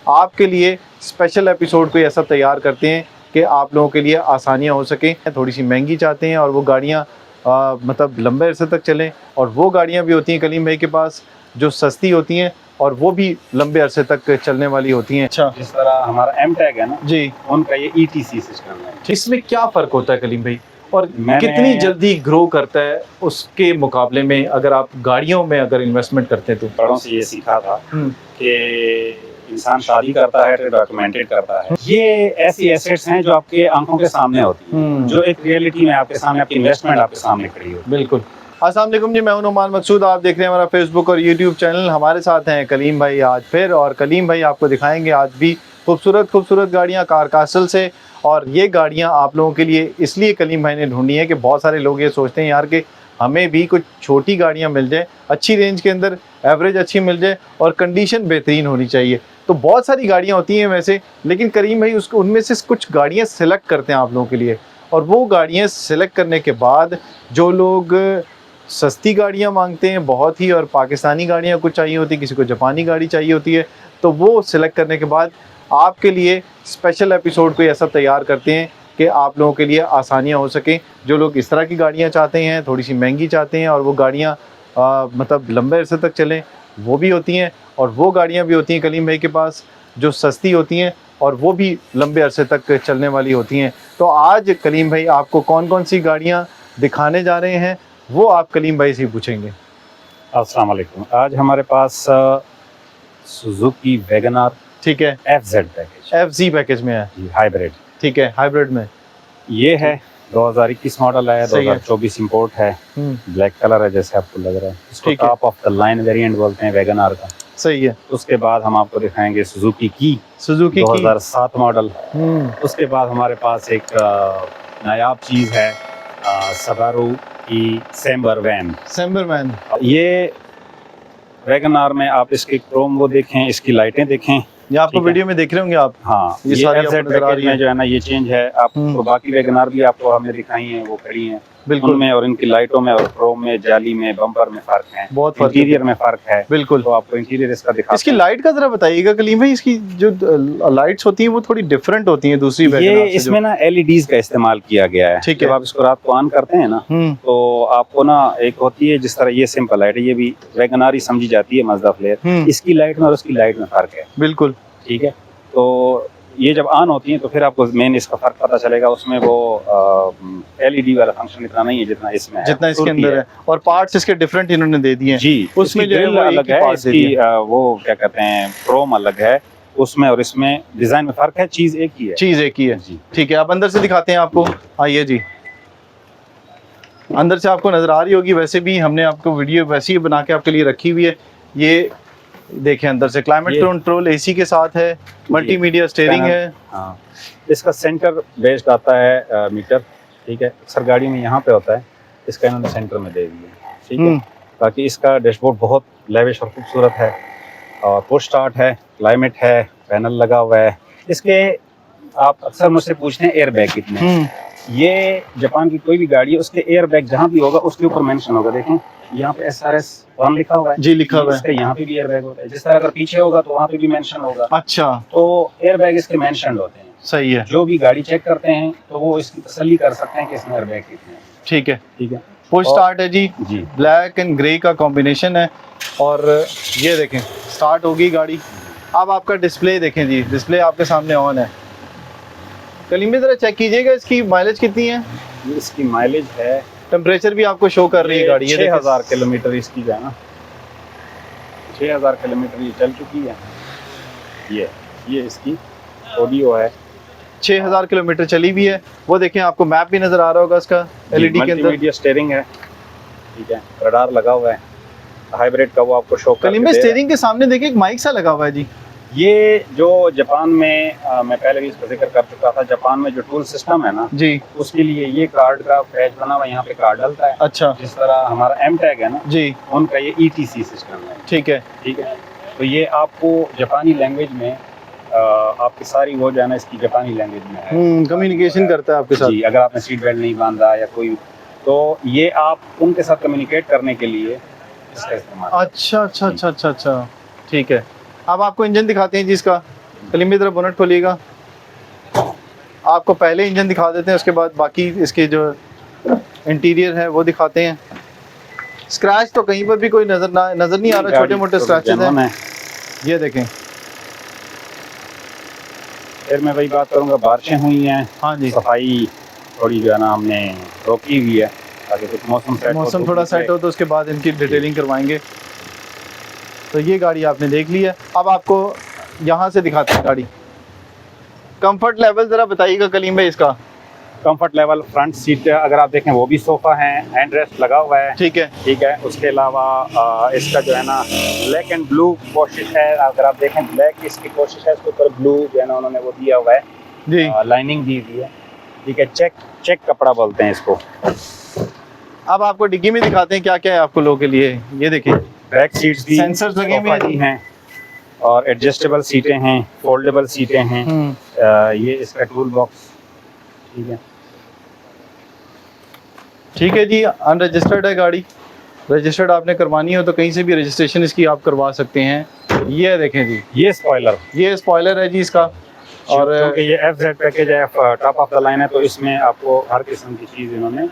आपके लिए special episode कोई ऐसा तैयार करते हैं कि आप लोगों के लिए आसानियाँ हो सकें। थोड़ी सी महंगी चाहते हैं और वो गाड़ियाँ मतलब लंबे अरसे तक चलें, और वो गाड़ियाँ भी होती हैं कलीम भाई के पास जो सस्ती होती हैं और वो भी लंबे अरसे तक चलने वाली होती हैं। अच्छा, जिस तरह हमारा M-Tech है ना जी, उनका ये ETC सिस्टम है। इसमें क्या फ़र्क होता है कलीम भाई, और मैंने- कितनी जल्दी ग्रो करता है उसके मुकाबले में अगर आप गाड़ियों में अगर इन्वेस्टमेंट करते हैं तो? बड़ों से ये सीखा था कि इंसान शादी करता है तो डॉक्यूमेंटेड करता है। ये ऐसी एसेट्स हैं जो आपके आंखों के सामने होती हैं, जो एक रियलिटी में आपके सामने, आपकी इन्वेस्टमेंट आपके सामने खड़ी होती है। बिल्कुल। अस्सलाम वालेकुम जी, मैं हूं नुमान मकसूद। आप देख रहे हैं हमारा फेसबुक और यूट्यूब चैनल। हमारे साथ हैं कलीम भाई आज फिर, और कलीम भाई आपको दिखाएंगे आज भी खूबसूरत गाड़ियां कार कासल से। और ये गाड़ियां आप लोगों के लिए इसलिए कलीम भाई ने ढूंढी है कि बहुत सारे लोग ये सोचते हैं यार कि हमें भी कुछ छोटी गाड़ियां मिल जाए, अच्छी रेंज के अंदर, एवरेज अच्छी मिल जाए और कंडीशन बेहतरीन होनी चाहिए। तो बहुत सारी गाड़ियाँ होती हैं वैसे, लेकिन करीम भाई उसको उनमें से कुछ गाड़ियाँ सिलेक्ट करते हैं आप लोगों के लिए। और वो गाड़ियाँ सिलेक्ट करने के बाद जो लोग सस्ती गाड़ियाँ मांगते हैं बहुत ही, और पाकिस्तानी गाड़ियाँ कुछ चाहिए होती है, किसी को जापानी गाड़ी चाहिए होती है, तो वो सिलेक्ट करने के बाद आपके लिए स्पेशल एपिसोड कोई ऐसा तैयार करते हैं कि आप लोगों के लिए आसानियाँ हो सकें। जो लोग इस तरह की गाड़ियाँ चाहते हैं, थोड़ी सी महंगी चाहते हैं और वो गाड़ियाँ मतलब लंबे अरसे तक चलें, वो भी होती हैं। और वो गाड़ियाँ भी होती हैं कलीम भाई के पास जो सस्ती होती हैं और वो भी लंबे अरसे तक चलने वाली होती हैं। तो आज कलीम भाई आपको कौन कौन सी गाड़ियाँ दिखाने जा रहे हैं वो आप कलीम भाई से पूछेंगे। अस्सलाम वालेकुम। आज हमारे पास सुजुकी वैगन आर, ठीक है, FZ पैकेज, FZ पैकेज में है, हाइब्रिड। ठीक है, हाइब्रिड में ये है 2021 मॉडल है, सही है। 2024 इंपोर्ट है, ब्लैक कलर है जैसे आपको लग रहा है। इसको ठीक है। Top of the line variant बोलते हैं वैगन आर का। सही है। उसके बाद हम आपको दिखाएंगे सुजुकी की सुजुकी की 2007 मॉडल। उसके बाद हमारे पास एक नायाब चीज़ है सबारू की सैम्बर वैन। ये वैगन आर में आप इसकी क्रोम वो देखें, इसकी लाइटें देखें, ये आपको वीडियो में देख रहे होंगे आप। हाँ, ये ये सारी FZ आपको नजर आ पैकेज रही में है। जो है ना ये चेंज है। आपको बाकी वैगन आर भी आपको हमने दिखाई हैं, वो खड़ी हैं बिल्कुल। उनमें, और इनकी लाइटों में और क्रोम में, जाली में, बम्पर में फर्क है, बहुत फर्क है। इंटीरियर में फर्क है। बिल्कुल। तो आपको इंटीरियर इसका दिखा। इसकी लाइट का जरा बताइएगा कलीम भाई, इसकी जो लाइट्स होती हैं वो थोड़ी डिफरेंट होती हैं दूसरी वैगन ये आर से। इसमें ना LEDs का इस्तेमाल किया गया है। ठीक है। जब आप इसको रात को ऑन करते हैं ना तो आपको ना एक होती है, जिस तरह ये सिंपल लाइट है, ये भी वैगन आर ही समझी जाती है, मज़दा फ्लेयर। इसकी लाइट में और उसकी लाइट में फर्क है। बिल्कुल, ठीक है। तो ये जब ऑन होती है तो फिर आपको मेन इसका फर्क पता चलेगा। उसमें वो LED वाला फंक्शन इतना नहीं है जितना इसमें है, जितना इसके अंदर है। और पार्ट्स इसके डिफरेंट इन्होंने दे दिए हैं जी। उसमें जो है वो अलग है, इसकी वो क्या कहते हैं, क्रोम अलग है उसमें, और इसमें डिजाइन में फर्क है, चीज एक ही है। चीज एक ही है जी। ठीक है, आप अंदर से दिखाते हैं आपको। आइए जी, अंदर से आपको नजर आ रही होगी। वैसे भी हमने आपको वीडियो वैसे ही बना के आपके लिए रखी हुई है। ये देखें, अंदर से क्लाइमेट कंट्रोल AC के साथ है, मल्टीमीडिया स्टीयरिंग है। हाँ, इसका सेंटर बेस्ड आता है मीटर। ठीक है, अक्सर गाड़ी में यहाँ पे होता है, इसका इन्होंने सेंटर में दे दिया। ठीक है। बाकी इसका डैशबोर्ड बहुत लेविश और खूबसूरत है, और पुश स्टार्ट है, क्लाइमेट है, पैनल लगा हुआ है। इसके आप अक्सर मुझसे पूछते हैं एयर बैग कितने हैं। ये जापान की कोई भी गाड़ी है उसके एयर बैग जहाँ भी होगा उसके ऊपर मेंशन होगा। देखें यहाँ पे SRS 1 लिखा हुआ है। जी, लिखा हुआ है। यहाँ पे भी एयर बैग होता है, जिस तरह अगर पीछे होगा तो वहाँ पे भी मेंशन होगा। अच्छा, तो एयर बैग इसके मेंशन होते हैं। सही है। जो भी गाड़ी चेक करते हैं तो वो इसकी तसल्ली कर सकते हैं कि इसमें एयर बैग कितने हैं। ठीक है, ठीक है। पुश स्टार्ट है जी, जी, ब्लैक एंड ग्रे का कॉम्बिनेशन है। और ये देखें स्टार्ट होगी गाड़ी। अब आपका डिस्प्ले देखें जी, डिस्प्ले आपके सामने ऑन है। कलीम में जरा चेक कीजिएगा इसकी माइलेज कितनी है। इसकी माइलेज है, टेम्परेचर भी आपको शो कर रही है गाड़ी। 6000 किलोमीटर इसकी जो है ना, 6000 किलोमीटर ये चल चुकी है। ये इसकी ऑडियो है, 6000 किलोमीटर चली भी है। वो देखें, आपको मैप भी नजर आ रहा होगा इसका LED के अंदर। मल्टीमीडिया स्टीयरिंग है। ठीक है, रडार लगा हुआ है हाइब्रिड का, वो आपको शो कर। कलीम में स्टीयरिंग के सामने देखिए एक माइक सा लगा हुआ है जी। ये जो जापान में मैं पहले भी इसका जिक्र कर चुका था, जापान में जो टूल सिस्टम है ना जी, उसके लिए ये कार्ड का पैच बना हुआ, यहाँ पे कार्ड डलता है। अच्छा, जिस तरह हमारा M-Tech है ना जी, उनका ये ETC सिस्टम है। ठीक है। ठीक है। तो ये आपको जापानी लैंग्वेज में आपकी सारी वो जो है ना इसकी जापानी लैंग्वेज में है, कम्युनिकेशन करता है आपके साथ। जी। अगर आपने सीट बेल्ट नहीं बांधा या कोई, तो ये आप उनके साथ कम्युनिकेट करने के लिए इसका इस्तेमाल। अच्छा, ठीक है। अब आपको इंजन दिखाते हैं जी इसका। कलीम भाई, तरफ बोनट खोलिएगा। आपको पहले इंजन दिखा देते हैं, उसके बाद बाकी इसके जो इंटीरियर है वो दिखाते हैं। स्क्रैच तो कहीं पर भी कोई नजर नहीं आ रहा, छोटे मोटे स्क्रैचेस हैं। ये देखें। फिर मैं वही बात करूंगा, बारिशें हुई हैं, हाँ जी, सफाई थोड़ी जो है ना हमने रोकी हुई है ताकि कुछ मौसम थोड़ा सेट हो तो उसके बाद इनकी डिटेलिंग करवाएंगे। तो ये गाड़ी आपने देख ली है, अब आपको यहाँ से दिखाते हैं गाड़ी। कंफर्ट लेवल ज़रा बताइएगा कलीम भाई इसका। कंफर्ट लेवल, फ्रंट सीट अगर आप देखें वो भी सोफा है, हैंड रेस्ट लगा हुआ है। ठीक है। उसके अलावा इसका जो है ना ब्लैक एंड ब्लू कोशिश है, अगर आप देखें ब्लैक इसकी कोशिश है, इसके ऊपर ब्लू जो है ना उन्होंने वो दिया हुआ है जी, लाइनिंग दी हुई है। ठीक है, चेक कपड़ा बोलते हैं इसको। अब आपको डिग्गी में दिखाते हैं क्या क्या है आपको लोगों के लिए। ये देखिए, बैक सीट्स भी सेंसर्स लगे हुए हैं और एडजस्टेबल सीटें हैं, फोल्डेबल सीटें हैं। ये इसका टूल बॉक्स। ठीक है जी। अनरजिस्टर्ड है गाड़ी, रजिस्टर्ड आपने करवानी हो तो कहीं से भी रजिस्ट्रेशन इसकी आप करवा सकते हैं। ये देखें जी, ये स्पॉइलर है जी इसका। और क्योंकि ये FZ पैकेज है, टॉप ऑफ द लाइन है, तो इसमें आपको हर किस्म की चीज़ इन्होंने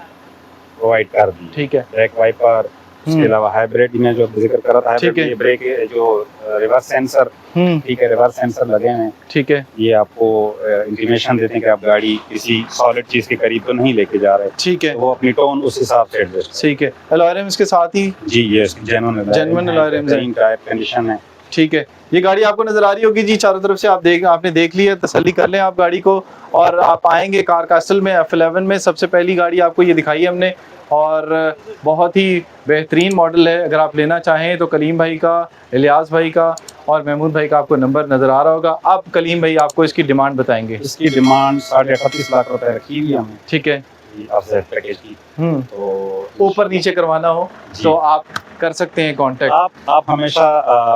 प्रोवाइड कर दी। ठीक है। ब्रेक वाइपर, उसके अलावा हाइब्रिड में जो जिक्र कर रहा था, ये ब्रेक जो रिवर्स सेंसर, ठीक है, रिवर्स सेंसर लगे हैं। ठीक है, ये आपको इंटीमेशन देते हैं कि आप गाड़ी किसी सॉलिड चीज के करीब तो नहीं लेके जा रहे। ठीक है, तो वो अपनी टोन उस हिसाब से एडजस्ट। ठीक है। अलॉय रिम्स के साथ ही जी, ये जेन्युइन अलॉय रिम्स हैं, टायर कंडीशन है। ठीक है। ये गाड़ी आपको नजर आ रही होगी जी चारों तरफ से, आपने देख ली है, तसल्ली कर लें आप गाड़ी को। और आप आएंगे कार कास्टल में F11 में, सबसे पहली गाड़ी आपको ये दिखाई है हमने, और बहुत ही बेहतरीन मॉडल है। अगर आप लेना चाहें तो कलीम भाई का, इलियास भाई का और महमूद भाई का आपको नंबर नज़र आ रहा होगा। अब कलीम भाई आपको इसकी डिमांड बताएंगे। इसकी डिमांड 38.5 लाख रुपए रखी हुई हमने। ठीक है, पैकेज की। तो ऊपर नीचे करवाना हो तो आप कर सकते हैं कांटेक्ट। आप हमेशा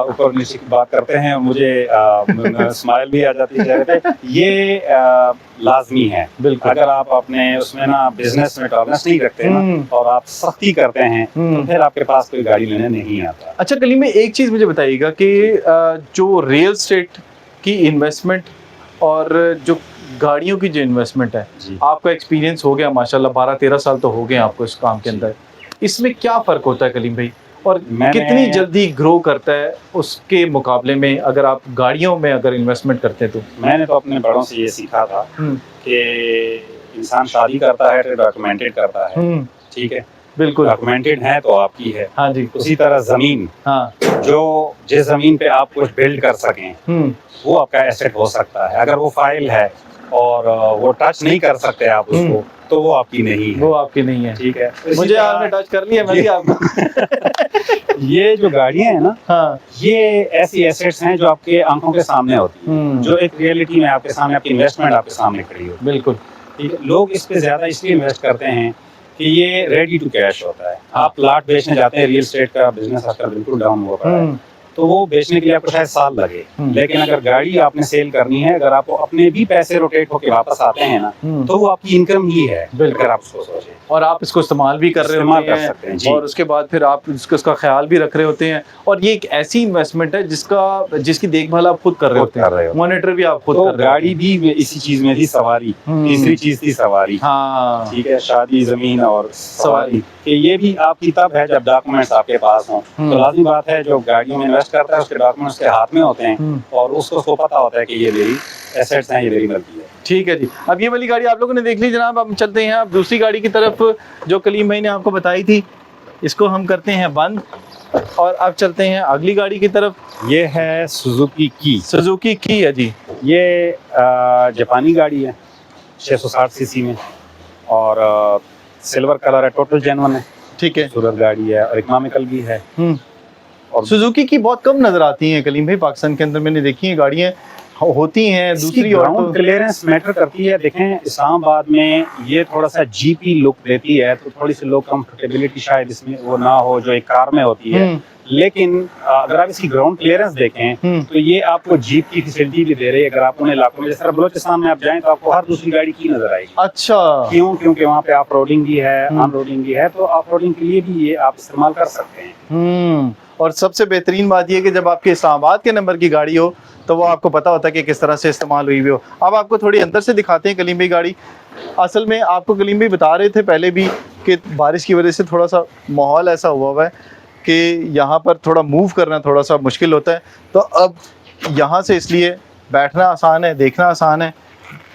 ऊपर नीचे की बात करते हैं, मुझे स्माइल भी आ जाती है चेहरे पे। ये लाजमी है, बिल्कुल। अगर आप अपने उसमें ना बिजनेस में टॉलरेंस नहीं रखते ना और आप सख्ती करते हैं तो फिर आपके पास कोई गाड़ी लेने नहीं आता। अच्छा कलीम में एक चीज़ मुझे बताइएगा कि जो रियल एस्टेट की इन्वेस्टमेंट और जो गाड़ियों की जो इन्वेस्टमेंट है, आपका एक्सपीरियंस हो गया माशाल्लाह, 12-13 साल तो हो गए आपको इस काम के अंदर, इसमें क्या फ़र्क होता है कलीम भाई, और कितनी जल्दी ग्रो करता है उसके मुकाबले में अगर आप गाड़ियों में अगर इन्वेस्टमेंट करते हैं? तो मैंने तो अपने बड़ों से ये सीखा था कि इंसान शादी करता है तो डॉक्यूमेंटेड करता है। ठीक है, बिल्कुल, डॉक्यूमेंटेड है तो आपकी है। हाँ जी। उसी तरह जमीन, हाँ, जो जिस जमीन पे आप कुछ बिल्ड कर सकें वो आपका एसेट हो सकता है। अगर वो फाइल है और वो टच नहीं कर सकते आप उसको तो वो आपकी नहीं है, वो आपकी नहीं है। ठीक है, मुझे आपने टच कर लिया, मैं भी आपको ये जो गाड़ियां हैं ना, हाँ, ये ऐसी एसेट्स हैं जो आपके आंखों के सामने होती हैं, जो एक रियलिटी में आपके सामने, आपकी इन्वेस्टमेंट आपके सामने खड़ी हो। बिल्कुल, ठीक है। लोग इस पे ज्यादा इसलिए इन्वेस्ट करते हैं कि ये रेडी टू कैश होता है। आप प्लॉट बेचने जाते हैं, रियल एस्टेट का बिजनेस आजकल बिल्कुल डाउन हो रहा है, तो वो बेचने के लिए आपको शायद साल लगे, लेकिन अगर गाड़ी आपने सेल करनी है, अगर आपको अपने भी पैसे रोटेट होके वापस आते हैं ना, तो वो आपकी इनकम ही है, अगर आप उसको सोचें। और आप इसको इस्तेमाल भी कर रहे होते हैं और उसके बाद फिर आप उसका ख्याल भी रख रहे होते हैं। और ये एक ऐसी इन्वेस्टमेंट है जिसकी देखभाल आप खुद कर रहे होते हैं, मॉनिटर भी आप खुद कर रहे हैं। गाड़ी भी इसी चीज में थी सवारी, तीसरी चीज थी सवारी। हाँ, ठीक है, शादी, जमीन और सवारी, कि ये भी आपकी तब है जब डॉक्यूमेंट्स आपके पास हों। तो लाज़मी बात है जो गाड़ियों में इन्वेस्ट करता है उसके डॉक्यूमेंट्स के हाथ में होते हैं और उसको पता होता है कि ये मेरी एसेट्स हैं, ये मेरी मल्टी है। ठीक है जी। अब ये वाली गाड़ी आप लोगों ने देख ली जनाब, अब चलते हैं अब दूसरी गाड़ी की तरफ जो कलीम भाई ने आपको बताई थी, इसको हम करते हैं बंद और अब चलते हैं अगली गाड़ी की तरफ। ये है सुजुकी की है जी। ये जापानी गाड़ी है, 660 सीसी में और सिल्वर कलर है, टोटल जेन्युइन है। ठीक है, खूबसूरत गाड़ी है और इकोनॉमिकल भी है। और सुजुकी की बहुत कम नजर आती हैं कलीम भाई, पाकिस्तान के अंदर मैंने देखी है गाड़ियाँ होती हैं दूसरी, और क्लियरेंस मैटर करती है। देखें इस्लामाबाद में ये थोड़ा सा जीपी लुक देती है, तो थोड़ी सी लो कंफर्टेबिलिटी शायद इसमें वो ना हो जो एक कार में होती है, लेकिन अगर आप इसकी ग्राउंड क्लियरेंस देखें तो ये आपको जीप की फैसिलिटी भी दे रही है। अगर आप उन्हें इलाकों में, जैसे बलोचिस्तान में आप जाएं तो आपको हर दूसरी गाड़ी की नजर आएगी। अच्छा, क्यों? क्योंकि वहाँ पे ऑफ रोडिंग भी है, ऑन रोडिंग भी है, तो ऑफ रोडिंग के लिए भी ये आप इस्तेमाल कर सकते हैं। और सबसे बेहतरीन बात यह कि जब आपके इस्लामाबाद के नंबर की गाड़ी हो तो वो आपको पता होता है कि किस तरह से इस्तेमाल हुई भी हो। अब आपको थोड़ी अंदर से दिखाते हैं कलीम भाई गाड़ी। असल में आपको कलीम भाई बता रहे थे पहले भी कि बारिश की वजह से थोड़ा सा माहौल ऐसा हुआ है कि यहाँ पर थोड़ा मूव करना थोड़ा सा मुश्किल होता है। तो अब यहाँ से इसलिए बैठना आसान है, देखना आसान है,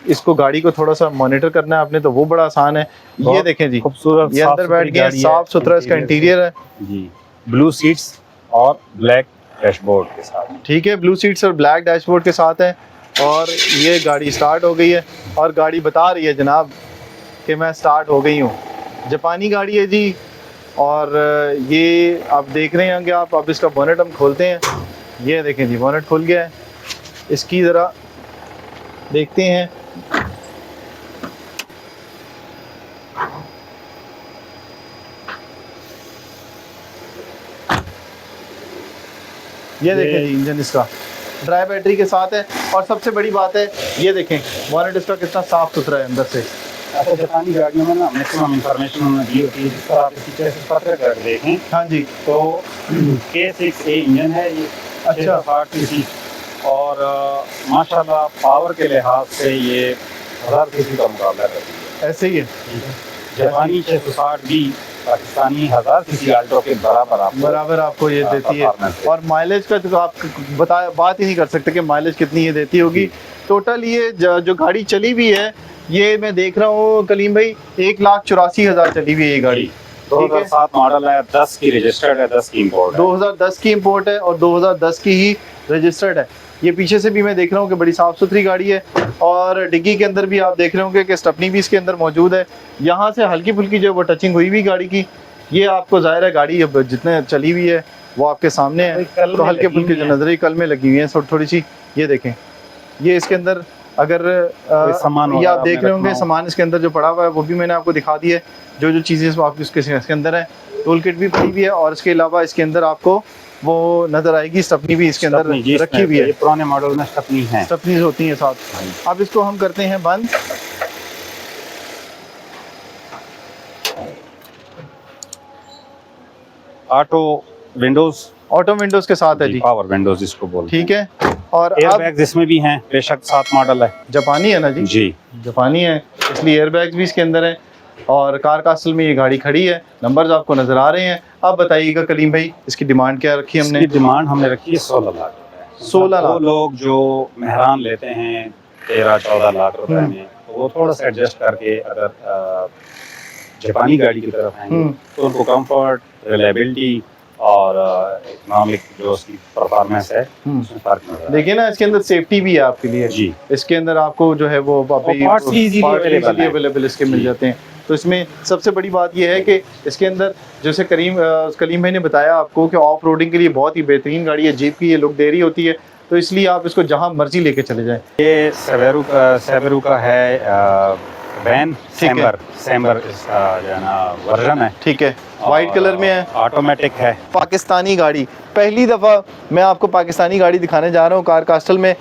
इसको गाड़ी को थोड़ा सा मॉनिटर करना है आपने तो वो बड़ा आसान है। ये बहुत देखें जी, खूबसूरत ये अंदर बैठ गए, साफ सुथरा इसका इंटीरियर है जी, ब्लू सीट्स और ब्लैक डैशबोर्ड के साथ। ठीक है, ब्लू सीट्स और ब्लैक डैशबोर्ड के साथ है। और ये गाड़ी स्टार्ट हो गई है और गाड़ी बता रही है जनाब कि मैं स्टार्ट हो गई हूँ। जापानी गाड़ी है जी। और ये आप देख रहे होंगे आप, अब इसका बोनेट हम खोलते हैं। ये देखें जी, बोनेट खुल गया है। इसकी ज़रा देखते हैं। ये देखें जी, इंजन इसका ड्राई बैटरी के साथ है। और सबसे बड़ी बात है, ये देखें बोनेट इसका कितना साफ सुथरा है अंदर से। अच्छा, जापानी गाड़ियों में ना मैक्सिमम इंफॉर्मेशन उन्होंने दी होती है, जिस पर आप पीछे से पत्र कर देखें हाँ जी। तो K6A इंजन है ये। अच्छा। 60 सीसी और माशाल्लाह पावर के लिहाज से ये 1000 सीसी का मुकाबला करती है। ऐसे ही है, जापानी 660 भी पाकिस्तानी 1000 सीसी आल्टो के बराबर आपको ये देती है। और माइलेज का तो आप बात ही नहीं कर सकते कि माइलेज कितनी ये देती होगी। टोटल ये जो गाड़ी चली भी है, ये मैं देख रहा हूँ कलीम भाई 1,84,000 चली हुई है ये गाड़ी। 2007 मॉडल है, 10 की रजिस्टर्ड है, 10 की इंपोर्ट है। 2010 की इंपोर्ट है और 2010 की ही रजिस्टर्ड है। ये पीछे से भी मैं देख रहा हूँ कि बड़ी साफ़ सुथरी गाड़ी है। और डिग्गी के अंदर भी आप देख रहे होंगे कि स्टपनी भी इसके अंदर मौजूद है। यहाँ से हल्की फुल्की जो वो टचिंग हुई हुई गाड़ी की, ये आपको ज़ाहिर है गाड़ी अब जितने चली हुई है वो आपके सामने है, तो हल्के फुल्के जो नजर कल में लगी हुई है थोड़ी सी। ये देखें, ये इसके अंदर अगर सामान ये आप देख रहे होंगे सामान इसके अंदर जो पड़ा हुआ है वो भी मैंने आपको दिखा दिया है। जो चीज़ें आपकी इसके अंदर है, टूल किट भी पड़ी हुई है। और इसके अलावा इसके अंदर आपको वो नजर आएगी स्टपनी भी इसके अंदर रखी हुई है। पुराने मॉडल में स्टपनी है, स्टपनीज होती हैं साथ। अब इसको हम करते हैं बंद। ऑटो विंडोज के साथ है जी, पावर विंडोज जिसको बोलते हैं। ठीक है। और एयरबैग्स इसमें भी हैं, बेशक 7 मॉडल है, जापानी है ना जी? जी जापानी है, इसलिए एयरबैग्स भी इसके अंदर है। और कार कास्टल में ये गाड़ी खड़ी है, नंबर्स आपको नजर आ रहे हैं। अब बताइएगा कलीम भाई, इसकी डिमांड क्या रखी हमने? इसकी डिमांड हमने रखी है 16 लाख रुपए। 16 लाख। वो लोग जो मेहरान लेते हैं 13-14 लाख रुपए में, तो वो थोड़ा सा एडजस्ट करके अगर जापानी गाड़ी की तरफ आएंगे तो उनको कंफर्ट, रिलायबिलिटी और इकोनॉमिक जो उसकी परफॉर्मेंस है उसमें फर्क नजर आता है। देखिए ना, इसके अंदर सेफ्टी भी है आपके लिए जी। इसके अंदर आपको जो है वो पार्ट्स इजीली अवेलेबल इसके मिल जाते हैं। तो इसमें सबसे बड़ी बात यह है कि इसके अंदर जैसे कलीम भाई ने बताया आपको कि ऑफ रोडिंग के लिए बहुत ही बेहतरीन गाड़ी है। जीप की ये लुक दे रही होती है, तो इसलिए आप इसको जहाँ मर्जी लेके चले जाएं। ये सेवेरू का है वैन, सैम्बर इसका जो है ना वर्जन है। ठीक है, वाइट कलर में है, ऑटोमेटिक है। पाकिस्तानी गाड़ी, पहली दफ़ा मैं आपको पाकिस्तानी गाड़ी दिखाने जा रहा हूँ कार कास्टल में।